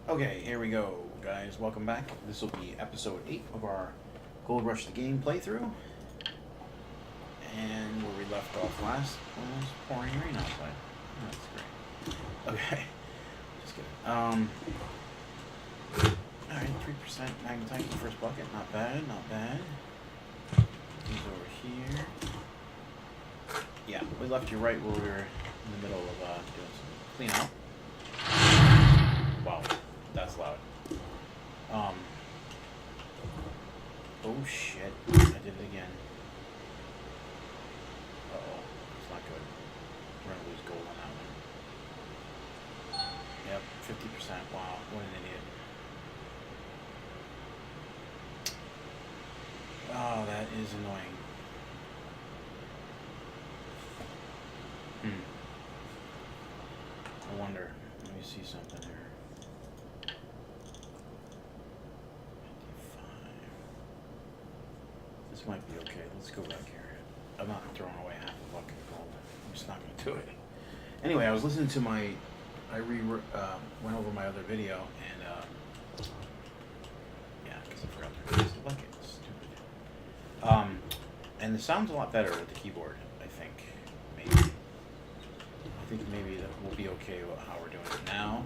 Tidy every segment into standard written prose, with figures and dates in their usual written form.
Okay, here we go, guys. Welcome back. This will be episode 8 of our Gold Rush the Game playthrough. And where we left off last was pouring rain outside. Oh, that's great. Okay, just kidding. Alright, 3% magnetite in the first bucket. Not bad, not bad. These over here. Yeah, we left you right where we were in the middle of doing some clean out. Wow, that's loud. Oh shit, I did it again. Uh-oh, it's not good. We're gonna lose gold on that one. Yep, 50%. Wow, what an idiot. Oh, that is annoying. I wonder. Let me see something here. 55. This might be okay. Let's go back here. I'm not throwing away half a bucket of gold. I'm just not going to do it. Anyway, I was listening to my... I went over my other video, and... yeah, because I forgot to release the bucket. Stupid. And it sounds a lot better with the keyboard, I think. Maybe. I think maybe that will be okay with how we're doing it now.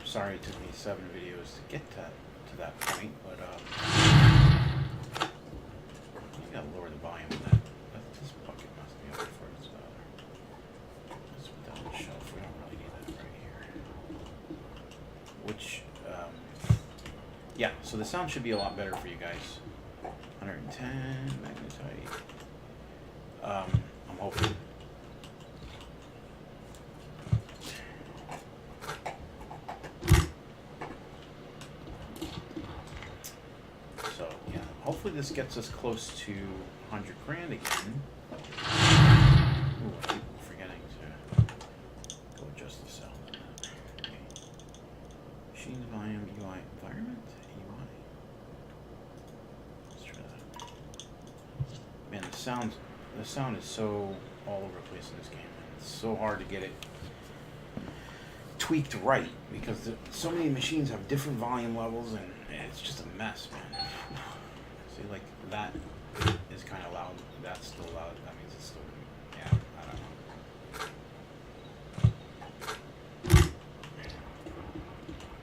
Sorry it took me 7 videos to get to that point, but you gotta lower the volume of that. This bucket must be over for its let's put that on the shelf. We don't really need that right here. Which yeah, so the sound should be a lot better for you guys. 110 magnetite. I'm hoping. Hopefully this gets us close to 100 grand again. Ooh, I keep forgetting to go adjust the sound on that. Okay. Machine volume, UI, environment, UI. Let's try that. Man, the sound is so all over the place in this game. It's so hard to get it tweaked right because so many machines have different volume levels and it's just a mess, man. See, like, that is kind of loud. That's still loud. That means it's still, yeah, I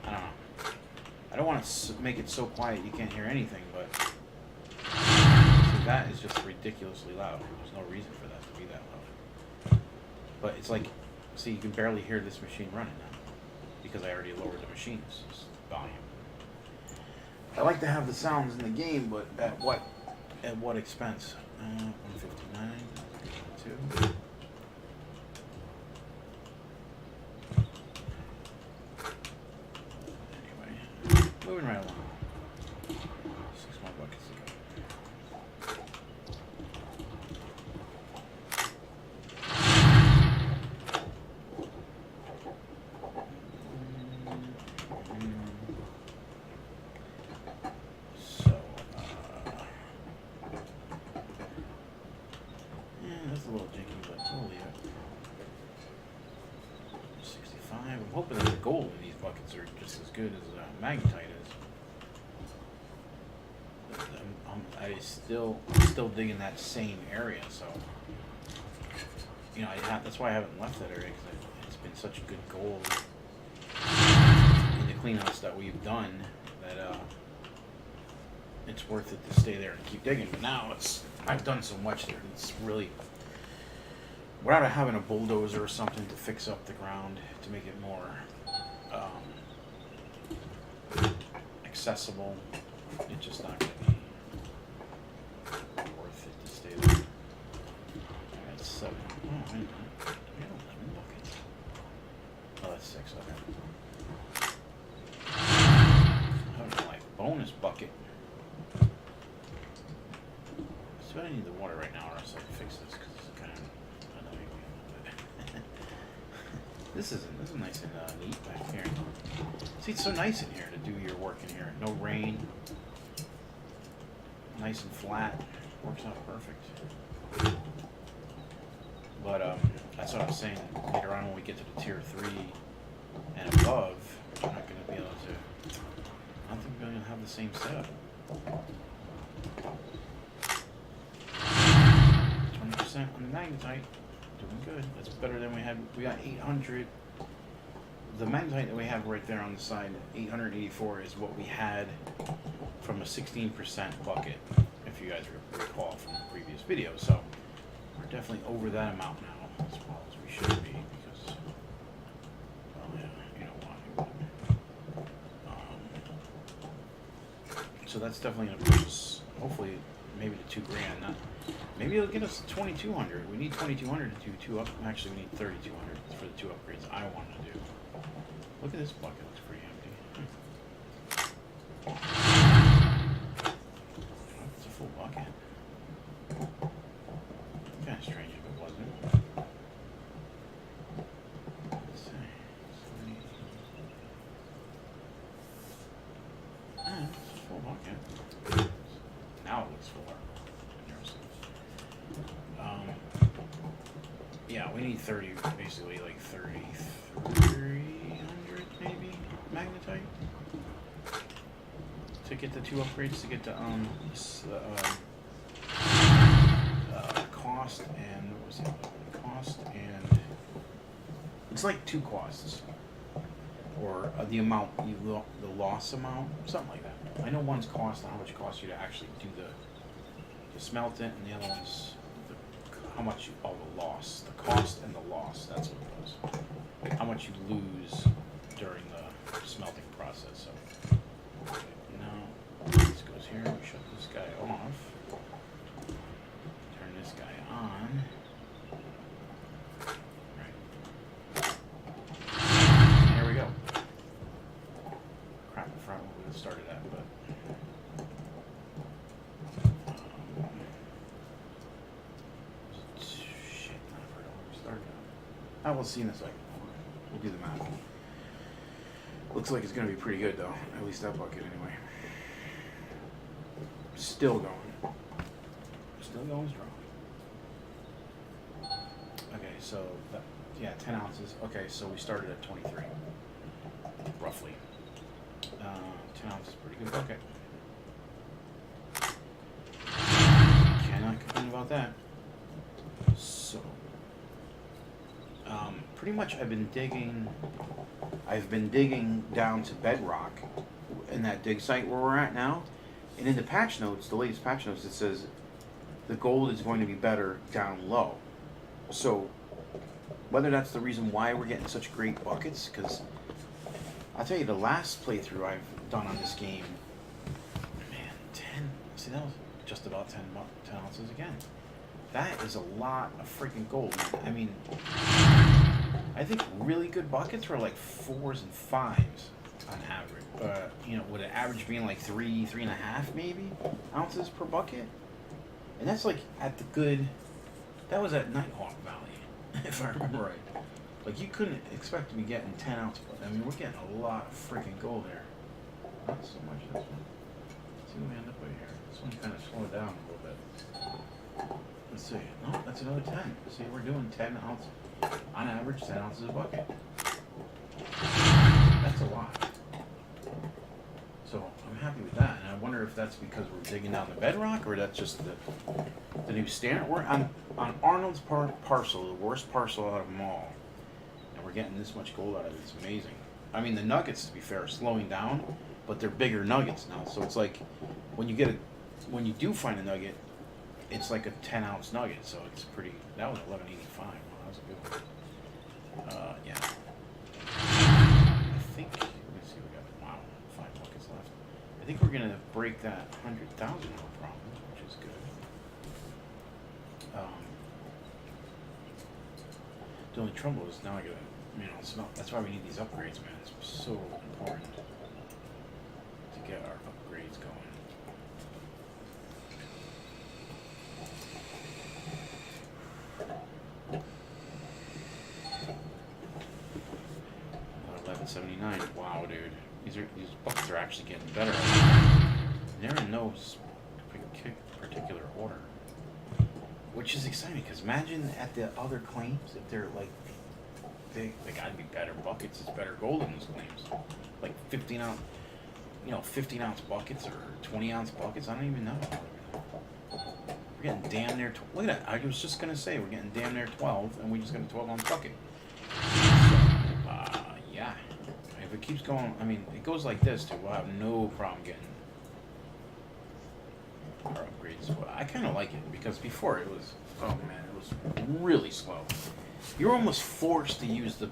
don't know. I don't want to make it so quiet you can't hear anything, but see, that is just ridiculously loud. There's no reason for that to be that loud. But it's like, see, you can barely hear this machine running now because I already lowered the machine's volume. I like to have the sounds in the game, but at what expense? 159, two. Anyway, moving right along. 6 more buckets to go. A little jinky, but we'll leave it. 65. I'm hoping that the gold in these buckets are just as good as magnetite is. I'm still digging that same area, so you know that's why I haven't left that area because it's been such good gold in the cleanouts that we've done that it's worth it to stay there and keep digging. But now I've done so much there. It's really, without having a bulldozer or something to fix up the ground to make it more accessible, it's just not going to be worth it to stay there. I got 7. Oh, wait a minute. We got 11 buckets. Oh, that's 6. Okay. I don't like bonus bucket. So I need the water right now, or else I can fix this because it's kind of annoying. This is nice and neat back here. See, it's so nice in here to do your work in here. No rain. Nice and flat. Works out perfect. But that's what I was saying. Later on, when we get to the tier 3 and above, we're not going to be able have the same setup. 20% on the magnetite. Doing good. That's better than we had. We got 800. The magnetite that we have right there on the side, 884, is what we had from a 16% bucket, if you guys recall from the previous video. So we're definitely over that amount now, as well as we should be, because, well, yeah, you know why. So that's definitely going to push us, hopefully, maybe to $2,000. Not, maybe it'll get us 2,200. We need 2,200 to do two up. Actually, we need 3,200 for the two upgrades I want to do. Look at this bucket, looks pretty empty. It's a full bucket. Kind of strange if it wasn't. Let's see. It's a full bucket. Now it looks fuller. Yeah, we need 30, basically like 3,300 maybe magnetite to get the two upgrades, to get the cost and what was the other one? Cost and it's like two costs, or the amount the loss amount, something like that. I know one's cost, how much it costs you to actually do to smelt it, and the other one's how much the loss, the cost and the loss. That's what it was. How much you lose during the smelting process. So now this goes here. We shut this guy off. Turn this guy on. Right. And here we go. Crap, I forgot what we started at, but. I will see in a second. We'll do the math. Looks like it's going to be pretty good, though. At least that bucket, anyway. Still going. Still going strong. Okay, so, yeah, 10 ounces. Okay, so we started at 23. Roughly. 10 ounces, pretty good bucket. Cannot complain about that. So. Pretty much I've been digging down to bedrock in that dig site where we're at now, and in the patch notes, the latest patch notes, it says the gold is going to be better down low. So whether that's the reason why we're getting such great buckets, because I'll tell you, the last playthrough I've done on this game, man, 10, see, that was just about 10 ounces again. That is a lot of freaking gold, man. I mean, I think really good buckets were like 4s and 5s on average. You know, with an average being like 3.5 maybe ounces per bucket. And that's like at the good, that was at Nighthawk Valley, if I remember right. Like, you couldn't expect to be getting 10 ounce, I mean, we're getting a lot of freaking gold there. Not so much this one. Let's see what we end up with here. This one kind of slowed down a little bit. Let's see. No, that's another 10. See, we're doing 10 ounces. On average, 10 ounces a bucket. That's a lot. So I'm happy with that. And I wonder if that's because we're digging down the bedrock, or that's just the new standard. We're on Arnold's parcel, the worst parcel out of them all. And we're getting this much gold out of it. It's amazing. I mean, the nuggets, to be fair, are slowing down, but they're bigger nuggets now. So it's like when you do find a nugget, it's like a 10 ounce nugget. So it's pretty. That was 1185. Wow, that was a good one. Yeah. I think. Let me see. We got 5 buckets left. I think we're gonna break that 100,000 no problem, which is good. The only trouble is now I gotta, smell. That's why we need these upgrades, man. It's so important to get our upgrades going. 1179. Wow, dude. These buckets are actually getting better. They're in no particular order, which is exciting, because imagine at the other claims, if they're like, they gotta be better buckets, it's better gold in those claims. Like 15 ounce. 15-ounce buckets or 20-ounce buckets. I don't even know. We're getting damn near. Look at that. I was just gonna say we're getting damn near 12, and we just got a 12-ounce bucket. Yeah. If it keeps going, I mean, it goes like this too. We'll have no problem getting our upgrades. But I kind of like it because before it was, oh man, it was really slow. You're almost forced to use the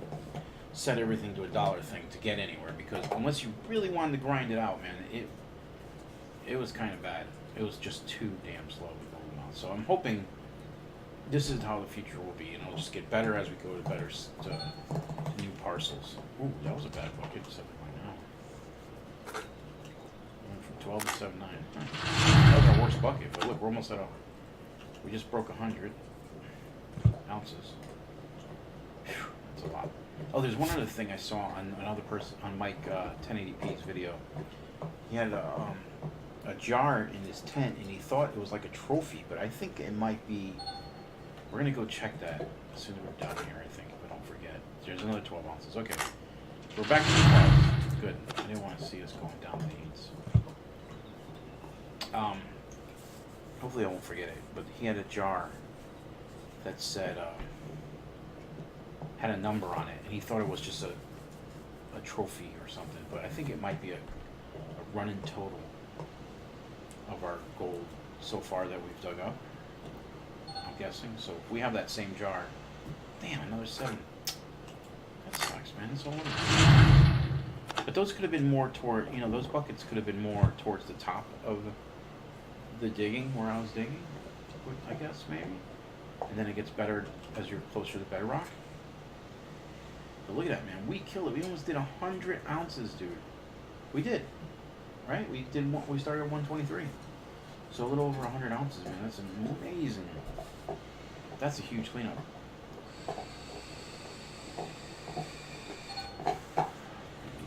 set everything to $1 thing to get anywhere, because unless you really wanted to grind it out, man, it was kind of bad. It was just too damn slow to go out. So I'm hoping this is how the future will be, and it'll just get better as we go to better to new parcels. Ooh, that was a bad bucket. 7.9. Went from 12 to 7.9. That was our worst bucket, but look, we're almost at we just broke 100 ounces. Whew, that's a lot. Oh, there's one other thing I saw on another person, on Mike 1080p's video. He had a jar in his tent, and he thought it was like a trophy, but I think it might be. We're gonna go check that as soon as we're done here, I think, but don't forget. There's another 12 ounces. Okay, we're back to the 12s. Good. I didn't want to see us going down the 8s. Hopefully I won't forget it, but he had a jar that said, had a number on it, and he thought it was just a trophy or something, but I think it might be a running total of our gold so far that we've dug up, I'm guessing. So if we have that same jar, damn, another 7. That sucks, man. It's all over. But those could have been more toward, those buckets could have been more towards the top of the digging, where I was digging, I guess, maybe. And then it gets better as you're closer to bedrock. But look at that, man. We killed it. We almost did 100 ounces, dude. We did. Right? We started at 123. So a little over 100 ounces, man. That's amazing. That's a huge cleanup.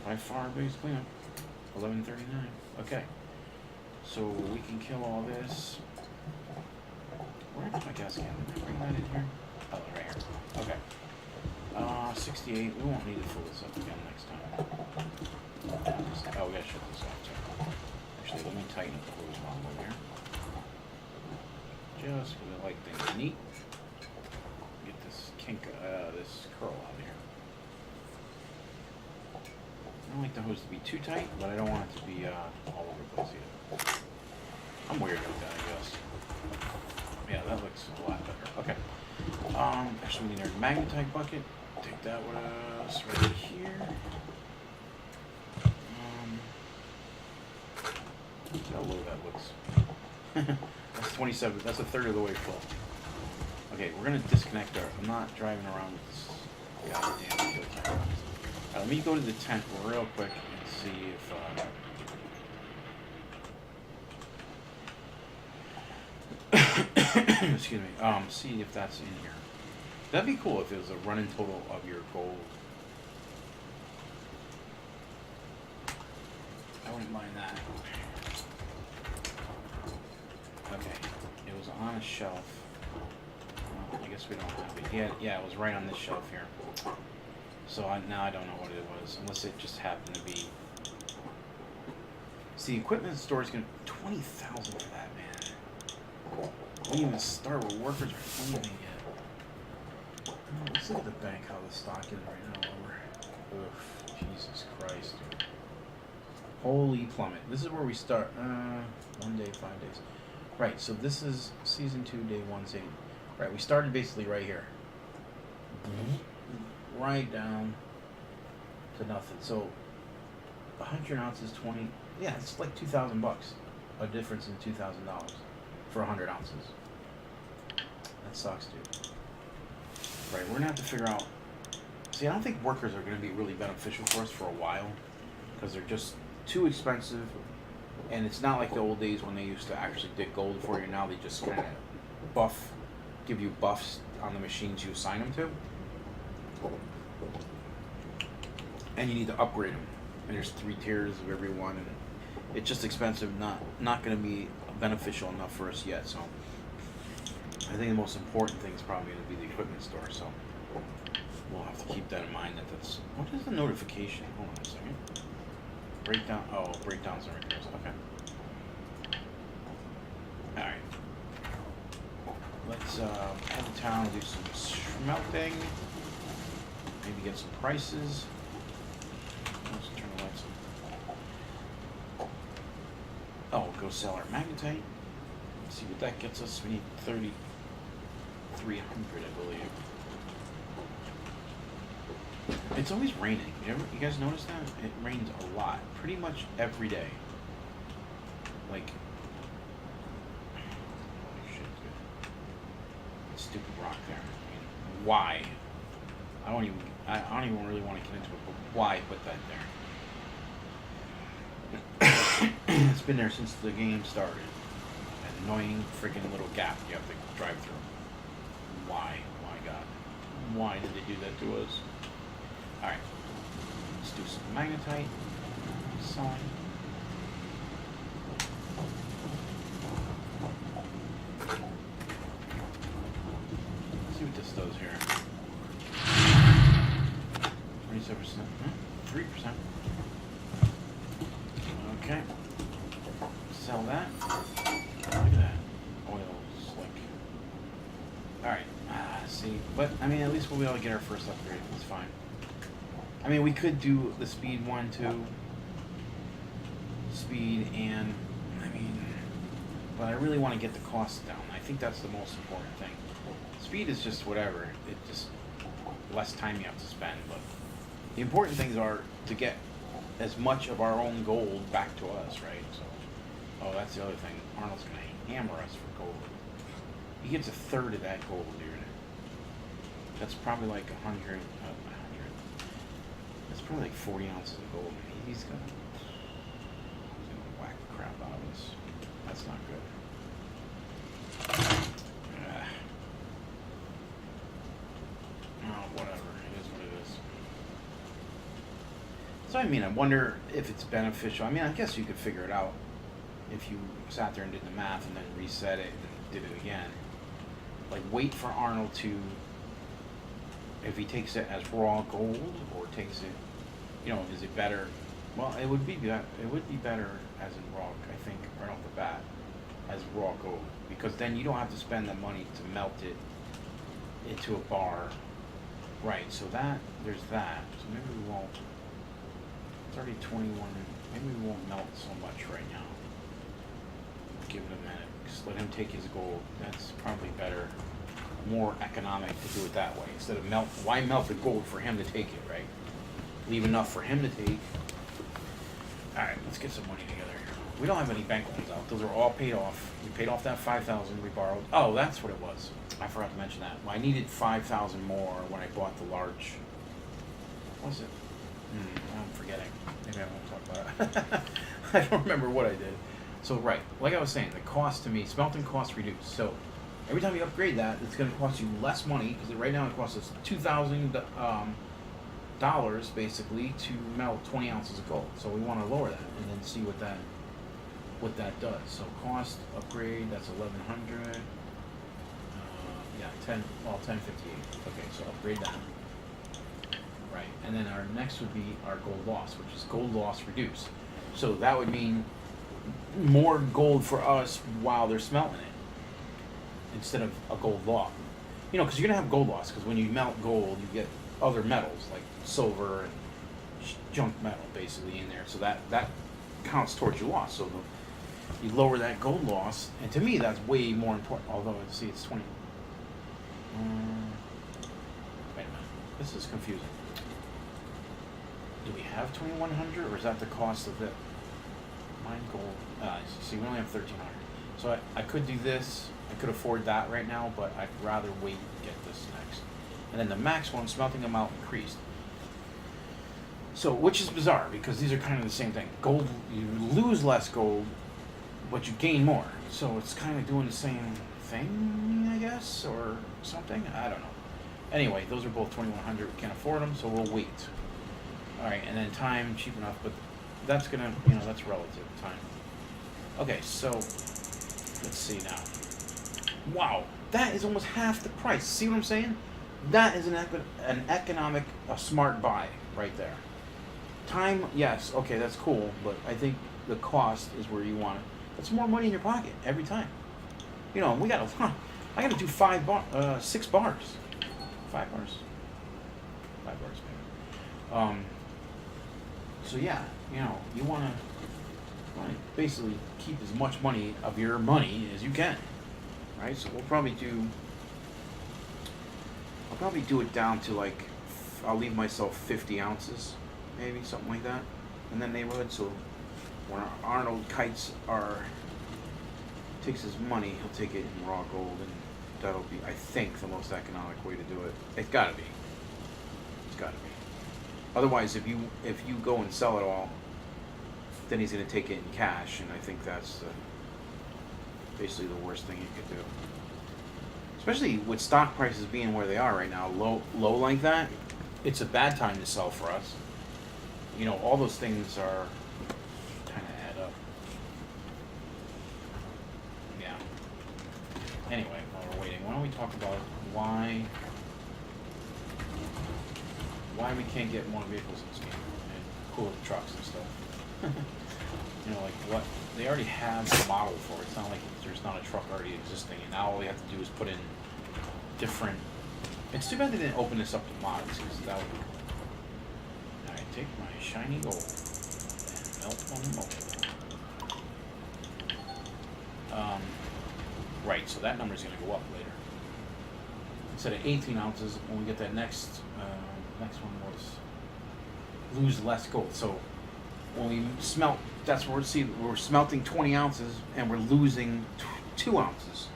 By far, biggest cleanup. 1139. Okay. So we can kill all this. Where's my gas can? Did I bring that in here? Oh, right here. Okay. 68. We won't need to fill this up again next time. We gotta shut this off too. Actually, let me tighten up the hose while I'm over here. Just because I like things neat. Get this this curl out of here. I don't like the hose to be too tight, but I don't want it to be all over the place either. I'm weird like that, I guess. Yeah, that looks a lot better. Okay. Actually, we need our magnetite bucket. Take that with us right here. Look how low that looks. That's 27. That's a third of the way full. Okay, we're gonna disconnect our. I'm not driving around with this goddamn field camera. Let me go to the tent real quick and see if. Excuse me. See if that's in here. That'd be cool if it was a running total of your gold. I wouldn't mind that. Okay. It was on a shelf. Well, I guess we don't have it. Yeah, it was right on this shelf here. So now I don't know what it was, unless it just happened to be. See, equipment store is going to 20,000 for that, man. We didn't even start with workers or anything yet. Let's look at the bank, how the stock is right now. Oof, Jesus Christ, dude. Holy plummet. This is where we start. 1 day, 5 days. Right, so this is season 2, day 180. Right, we started basically right here. Right down to nothing. So 100 ounces, 20. Yeah, it's like $2,000. A difference in $2,000 for 100 ounces. That sucks, dude. Right, we're gonna have to figure out. See, I don't think workers are gonna be really beneficial for us for a while, because they're just too expensive, and it's not like the old days when they used to actually dig gold for you. Now they just kind of give you buffs on the machines you assign them to, and you need to upgrade them. And there's 3 tiers of every one, and it's just expensive. Not gonna be beneficial enough for us yet. So I think the most important thing is probably going to be the equipment store, so we'll have to keep that in mind. What is the notification? Hold on a second. Breakdown. Oh, breakdowns are repairs. Okay. All right. Let's head to town and do some smelting. Maybe get some prices. Let's turn the lights on. Oh, we'll go sell our magnetite. Let's see what that gets us. We need 3,300, I believe. It's always raining. You guys notice that? It rains a lot. Pretty much every day. Like, holy shit, dude. That stupid rock there. I mean, why? I don't even really want to get into it, but why put that there? It's been there since the game started. An annoying freaking little gap you have to drive through. Why? Why, God? Why did they do that to us? Alright. Let's do some magnetite. Selling. Let's see what this does here. 27%. 3%. Okay. Sell that. Look at that. Oil slick. Alright. See. But, I mean, at least we'll be able to get our first upgrade. It's fine. I mean, we could do the speed one, too. Speed and, I mean, but I really want to get the costs down. I think that's the most important thing. Speed is just whatever. It just, less time you have to spend. But the important things are to get as much of our own gold back to us, right? So, oh, that's the other thing. Arnold's going to hammer us for gold. He gets a third of that gold, dude. That's probably like 100. That's probably like 40 ounces of gold. He's gonna whack the crap out of us. That's not good. Oh, whatever. It is what it is. So I mean, I wonder if it's beneficial. I mean, I guess you could figure it out if you sat there and did the math and then reset it and did it again. Like, wait for Arnold to, if he takes it as raw gold or takes it, you know, is it better? Well, it would be better as in raw, I think, right off the bat, as raw gold, because then you don't have to spend the money to melt it into a bar, right? So that there's that. So maybe we won't. It's already 21. Maybe we won't melt so much right now. Give it a minute. Just let him take his gold. That's probably better. More economic to do it that way instead of melt. Why melt the gold for him to take it, right? Leave enough for him to take. All right, let's get some money together here. We don't have any bank loans out. Those are all paid off. We paid off that 5,000 we borrowed. Oh, that's what it was. I forgot to mention that. I needed 5,000 more when I bought the large. What was it? I'm forgetting. Maybe I won't talk about it. I don't remember what I did. So right, like I was saying, the cost to me, smelting costs reduced. So every time you upgrade that, it's going to cost you less money because right now it costs us $2,000 basically to melt 20 ounces of gold. So we want to lower that and then see what that does. So cost upgrade, that's 1,100. Yeah, 1058. Okay, so upgrade that. Right, and then our next would be our gold loss, which is gold loss reduced. So that would mean more gold for us while they're smelting it instead of a gold loss. You know, because you're gonna have gold loss because when you melt gold, you get other metals like silver and junk metal basically in there. So that counts towards your loss. So you lower that gold loss, and to me that's way more important. Although see, it's 20. Wait a minute, this is confusing. Do we have 2,100, or is that the cost of it? Mine gold. See, we only have 1,300. So I could do this. I could afford that right now, but I'd rather wait and get this next. And then the max one, smelting amount increased. So, which is bizarre because these are kind of the same thing. Gold, you lose less gold, but you gain more. So it's kind of doing the same thing, I guess, or something. I don't know. Anyway, those are both 2,100. We can't afford them, so we'll wait. All right, and then time, cheap enough, but that's gonna, you know, that's relative time. Okay, so let's see now. Wow, that is almost half the price. See what I'm saying? That is an economic, a smart buy right there. Time, yes, okay, that's cool, but I think the cost is where you want it. That's more money in your pocket every time. You know, I gotta do 6 bars. 5 bars. 5 bars, maybe. So yeah, you know, you wanna basically keep as much money of your money as you can, right? So I'll probably do it down to like, I'll leave myself 50 ounces, maybe something like that, in that neighborhood. So when Arnold takes his money, he'll take it in raw gold, and that'll be, I think, the most economic way to do it. It's gotta be. It's gotta be. Otherwise, if you go and sell it all, then he's gonna take it in cash, and I think that's basically the worst thing you could do. Especially with stock prices being where they are right now, low like that, it's a bad time to sell for us. You know, all those things are kind of add up. Yeah. Anyway, while we're waiting, why don't we talk about why we can't get more vehicles in this game and cool trucks and stuff. You know, like what they already have the model for it. It's not like there's not a truck already existing, and now all we have to do is put in different. It's too bad they didn't open this up to mods, because that would be cool. I take my shiny gold and melt one mold. Right, so that number's going to go up later. Instead of 18 ounces, when we get that next one was lose less gold. So when we smelt, that's where we're smelting 20 ounces and we're losing 2 ounces.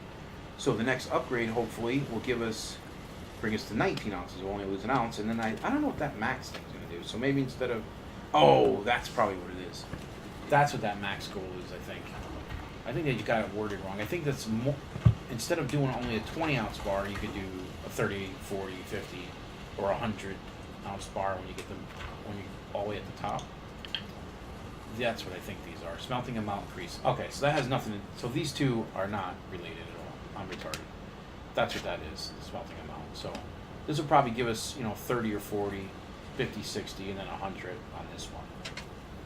So the next upgrade hopefully will bring us to 19 ounces. We'll only lose an ounce, and then I don't know what that max thing's gonna do. So maybe instead of, that's probably what it is. That's what that max goal is, I think. I think that you got it worded wrong. I think that's more, instead of doing only a 20 ounce bar, you could do a 30, 40, 50, or 100 ounce bar when you all the way at the top. That's what I think these are. Smelting amount increase. Okay, so that has nothing to, so these two are not related at all. I'm retarded. That's what that is, the smelting amount. So this will probably give us, 30 or 40, 50, 60, and then 100 on this one.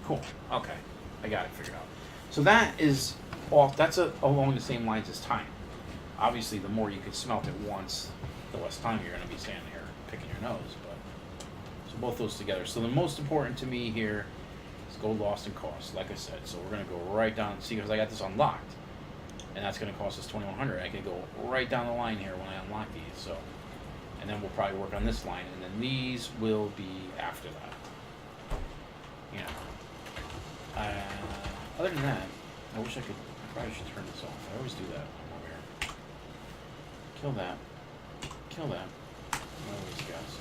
Cool. Okay, I got it figured out. So that's along the same lines as time. Obviously, the more you can smelt at once, the less time you're going to be standing here picking your nose. But so both those together. So the most important to me here is gold lost and cost, like I said. So we're going to go right down, see, because I got this unlocked, and that's going to cost us 2,100. I can go right down the line here when I unlock these. So, and then we'll probably work on this line, and then these will be after that. Other than that, I probably should turn this off. I always do that when I'm here. Kill that. All these guys.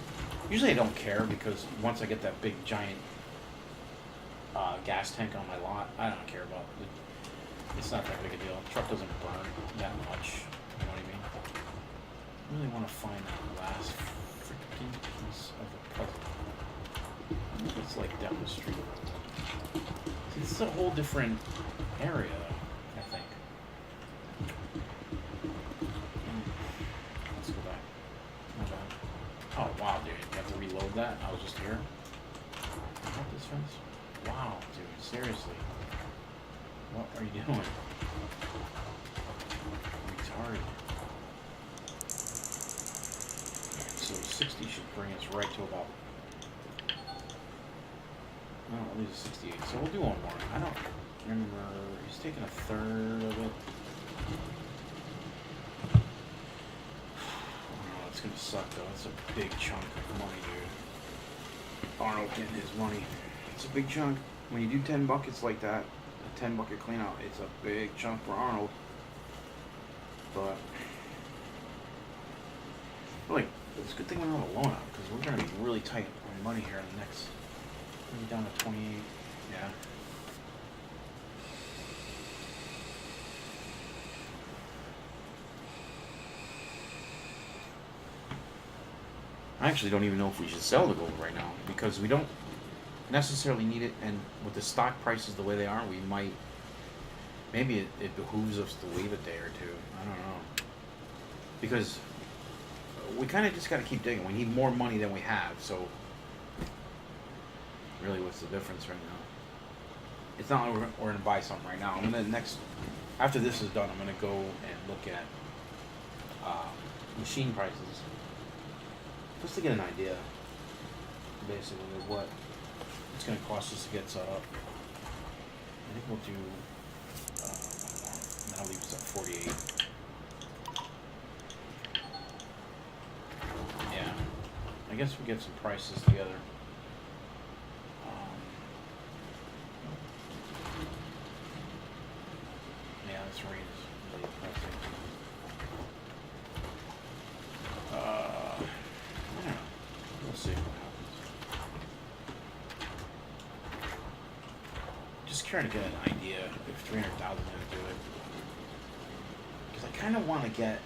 Usually I don't care, because once I get that big giant gas tank on my lot, I don't care about it. It's not that big a deal. The truck doesn't burn that much. You know what I mean? I really want to find that last freaking piece of the puzzle. I think it's like down the street. See, this is a whole different area, I think. Let's go back. Not bad. Oh, wow, dude. You have to reload that? I was just here. Is that this fence? Wow, dude. Seriously. What are you doing? Retarded. So 60 should bring us right to about... No, at least 68. So we'll do one more. I don't remember. He's taking a third of it. Oh, it's gonna suck though. It's a big chunk of money, dude. Arnold getting his money. It's a big chunk. When you do 10 buckets like that, a 10 bucket clean out, it's a big chunk for Arnold. But really, it's a good thing we don't have a loan out, because we're gonna be really tight on money here in the next. Down to 28, yeah. I actually don't even know if we should sell the gold right now, because we don't necessarily need it, and with the stock prices the way they are, we might, maybe it behooves us to wait a day or two. I don't know. Because we kind of just got to keep digging. We need more money than we have, so really what's the difference right now. It's not like we're gonna buy something right now. I'm gonna after this is done, I'm gonna go and look at machine prices just to get an idea, basically, of what it's gonna cost us to get set up. I think we'll do. That'll leave us at 48. Yeah, I guess we get some prices together. Yeah, this rate is really depressing. I don't know. We'll see what happens. Just trying to get an idea if 300,000 is going to do it. Because I kind of want to get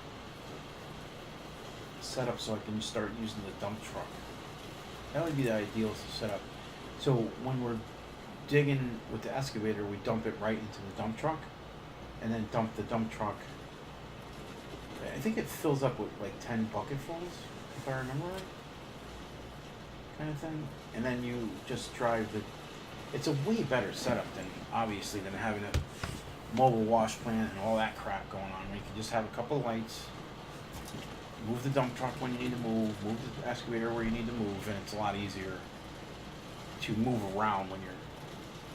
set up so I can start using the dump truck. That would be the ideal setup. So when we're digging with the excavator, we dump it right into the dump truck, and then dump the dump truck. I think it fills up with like 10 bucketfuls, if I remember right, kind of thing. And then you just drive the. It's a way better setup than having a mobile wash plant and all that crap going on. Where you can just have a couple of lights, move the dump truck when you need to move the excavator where you need to move, and it's a lot easier to move around when you're.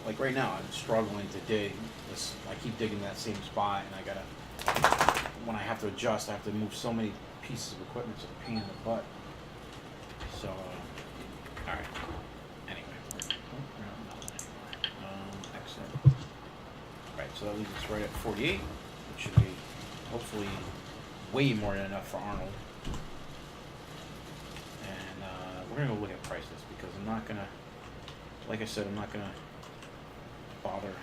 Like right now, I'm struggling to dig. I keep digging that same spot, and when I have to adjust, I have to move so many pieces of equipment. It's a pain in the butt. So, all right. Anyway, exit. Right, so that leaves us right at 48, which should be hopefully way more than enough for Arnold. And we're gonna go look at prices because I'm not gonna, like I said, I'm not gonna bother.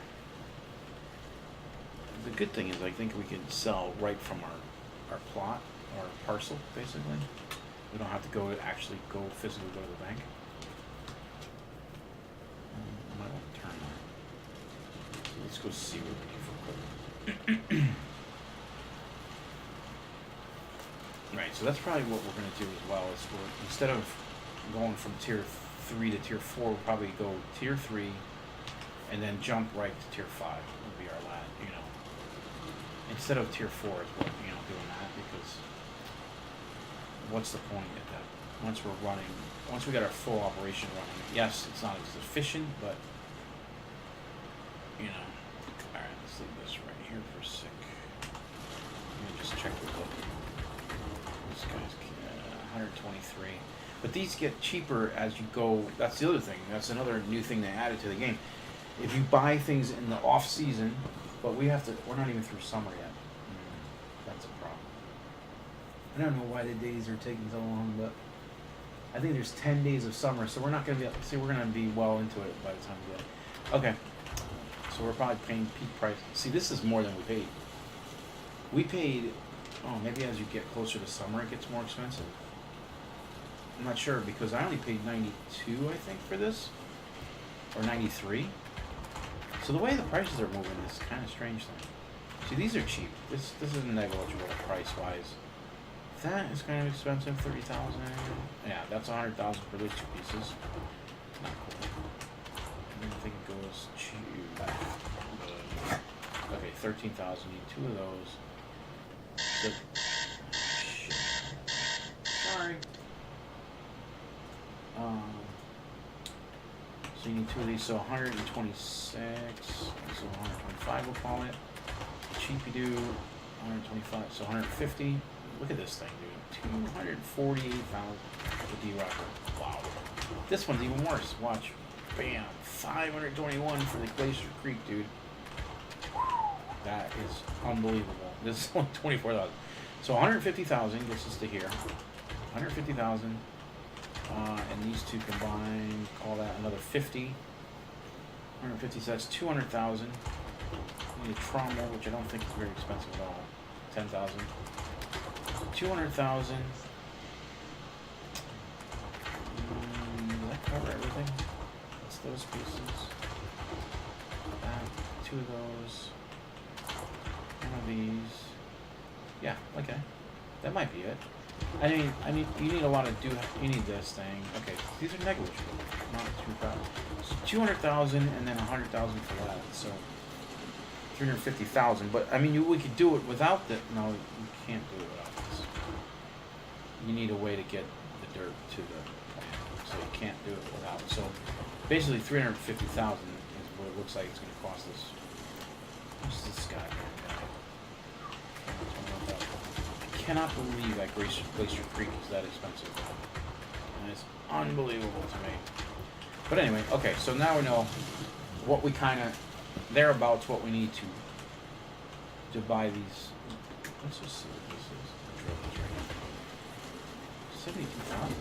The good thing is I think we can sell right from our plot, our parcel, basically. We don't have to physically go to the bank. I might want to turn that. So let's go see what we need for equipment. Right, so that's probably what we're going to do as well. Is instead of going from tier 3 to tier 4, we'll probably go tier 3 and then jump right to tier 5 would be our last, instead of tier 4 is what, doing that, because what's the point at that? Once we got our full operation running, yes, it's not as efficient, but, alright, let's leave this right here for a sec. Let me just check the book. This guy's 123. But these get cheaper as you go. That's the other thing. That's another new thing they added to the game. If you buy things in the off season, but we're not even through summer yet. That's a problem. I don't know why the days are taking so long, but I think there's 10 days of summer, so we're not going to we're going to be well into it by the time we get it. Okay. So we're probably paying peak price. See, this is more than we paid. We paid, maybe as you get closer to summer, it gets more expensive. I'm not sure because I only paid 92, I think, for this, or 93. So the way the prices are moving is kind of strange thing. See, these are cheap. This is negligible price-wise. That is kind of expensive, 30,000. Yeah, that's 100,000 for those two pieces. Not cool. And then I think it goes to okay, 13,000. Need two of those. So, shit. Sorry. So you need two of these, so 126, so 125 we'll call it. Cheapy-doo, 125, so 150. Look at this thing, dude. 248,000 with D-Rocker. Wow. This one's even worse. Watch. Bam. 521 for the Glacier Creek, dude. That is unbelievable. This is only 24,000. So 150,000 gets us to here. 150,000. And these two combined, call that another 50. 150, so that's 200,000. Need a trommel, which I don't think is very expensive at all. 10,000. 200,000. Does that cover everything? That's those pieces. That, two of those. One of these. Yeah, okay. That might be it. you need a lot of you need this thing. Okay, these are negligible, not 2,000. So 200,000 and then 100,000 for that. So 350,000. But I mean, we could do it without the. No, you can't do it without this. You need a way to get the dirt to the plant, so you can't do it without. So basically, 350,000 is what it looks like it's going to cost us. What's this guy? I cannot believe that Glacier Creek is that expensive. And it's unbelievable to me. But anyway, okay, so now we know what we kind of, thereabouts what we need to buy these. Let's just see what this is. Drill this right here. 72,000.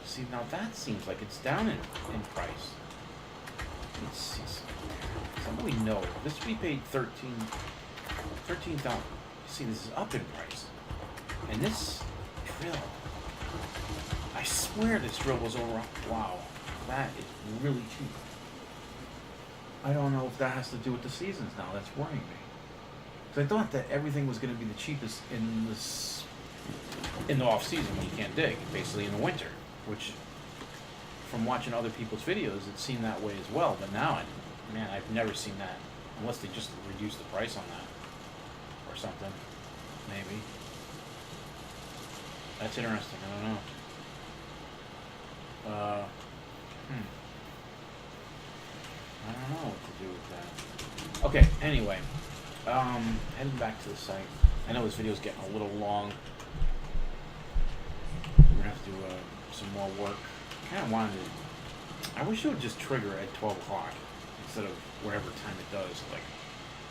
See, now that seems like it's down in price. Let's see something we know. This we paid 13,000. See, this is up in price. And this drill, I swear this drill was over. Wow, that is really cheap. I don't know if that has to do with the seasons now. That's worrying me. Because I thought that everything was going to be the cheapest in the off season when you can't dig, basically in the winter. Which, from watching other people's videos, it seemed that way as well. But now, man, I've never seen that unless they just reduce the price on that. Something, maybe. That's interesting. I don't know. I don't know what to do with that. Okay. Anyway, heading back to the site. I know this video is getting a little long. We're gonna have to do some more work. I kind of wanted to. I wish it would just trigger at 12 o'clock instead of whatever time it does, like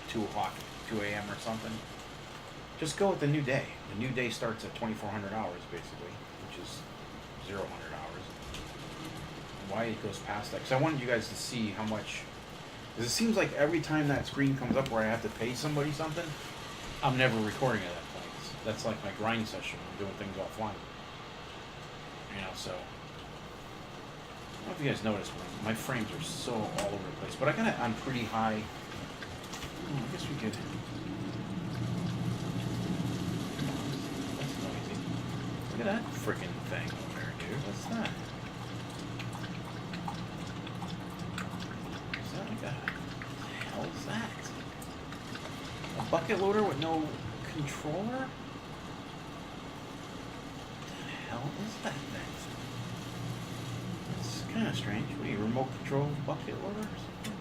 2 o'clock, 2 a.m. or something. Just go with the new day. The new day starts at 2,400 hours, basically, which is 0 hours. Why it goes past that? Because I wanted you guys to see how much. Because it seems like every time that screen comes up where I have to pay somebody something, I'm never recording at that point. That's like my grind session. I'm doing things offline. You know, so. I don't know if you guys noticed, but my frames are so all over the place. But I got it on pretty high. I guess we could. Look at that freaking thing over there, dude. What's that? What's that like that? What the hell is that? A bucket loader with no controller? What the hell is that thing? It's kind of strange. What are you, remote control bucket loader or something?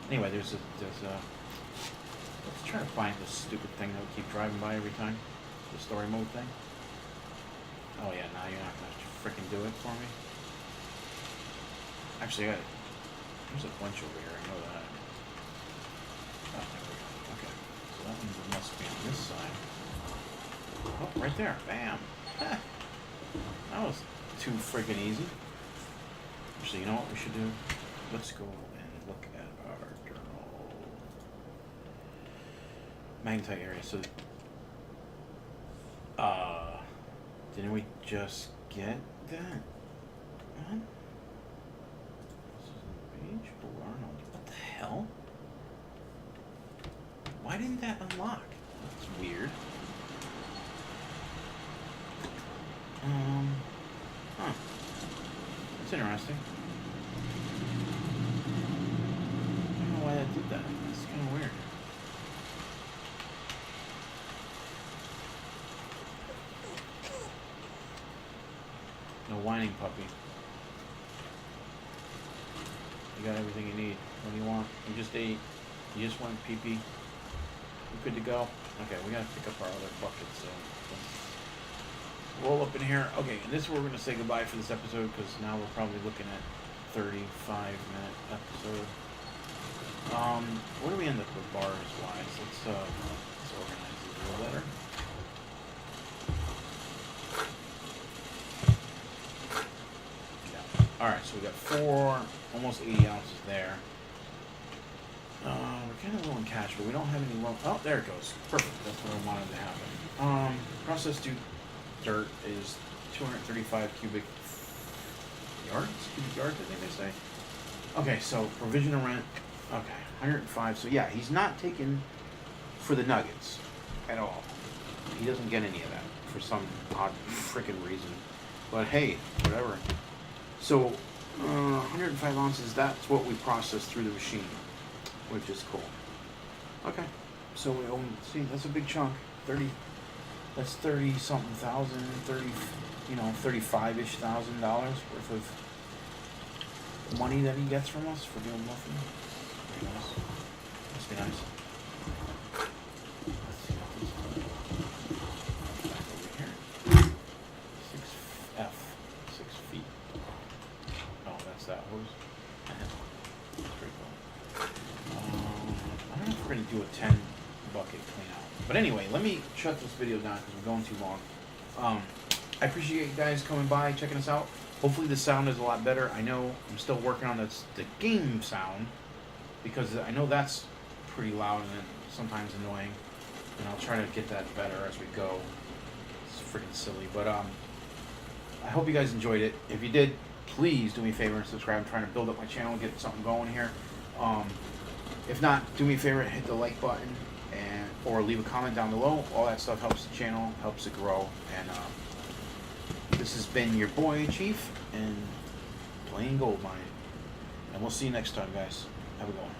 Anyway, there's a let's try to find this stupid thing that we keep driving by every time. The story mode thing. Oh yeah, now you're not gonna frickin' do it for me. Actually, there's a bunch over here. I know that. Oh, there we go. Okay, so that one must be on this side. Oh, right there. Bam. That was too friggin' easy. Actually, you know what we should do? Let's go and look at our journal. Magnetite area. So, didn't we just get that? What? This is the page. Oh, Arnold. What the hell? Why didn't that unlock? That's weird. Huh. That's interesting. I don't know why that did that. That's kind of weird. No whining, puppy. You got everything you need. What do you want? You just ate. You just went pee-pee. You good to go? Okay, we gotta pick up our other buckets. So let's roll up in here. Okay, and this is where we're gonna say goodbye for this episode because now we're probably looking at 35-minute episode. Where do we end up with bars wise? Let's organize it a little better. Alright, so we got 4, almost 80 ounces there. We're kind of low in cash, but we don't have any low. Oh, there it goes. Perfect. That's what I wanted to happen. Processed dirt is 235 cubic yards? Cubic yards, I think they say. Okay, so provision of rent. Okay, 105. So yeah, he's not taking for the nuggets at all. He doesn't get any of that for some odd freaking reason. But hey, whatever. So 105 ounces, that's what we processed through the machine, which is cool. Okay, so we own, see, that's a big chunk. 30, that's 30 something thousand, 30, you know, $35-ish thousand worth of money that he gets from us for doing nothing. Very nice. Must be nice. Let's see what this is. Back over here. 6F, 6 feet. Oh, that's that hose. That's pretty cool. I don't know if we're gonna do a 10 bucket clean out. But anyway, let me shut this video down because we're going too long. I appreciate you guys coming by, checking us out. Hopefully the sound is a lot better. I know I'm still working on the game sound because I know that's pretty loud and sometimes annoying. And I'll try to get that better as we go. It's freaking silly. But I hope you guys enjoyed it. If you did, please do me a favor and subscribe. I'm trying to build up my channel, get something going here. If not, do me a favor and hit the like button or leave a comment down below. All that stuff helps the channel, helps it grow. And this has been your boy Chief and playing Gold Mine. And we'll see you next time, guys. Have a good one.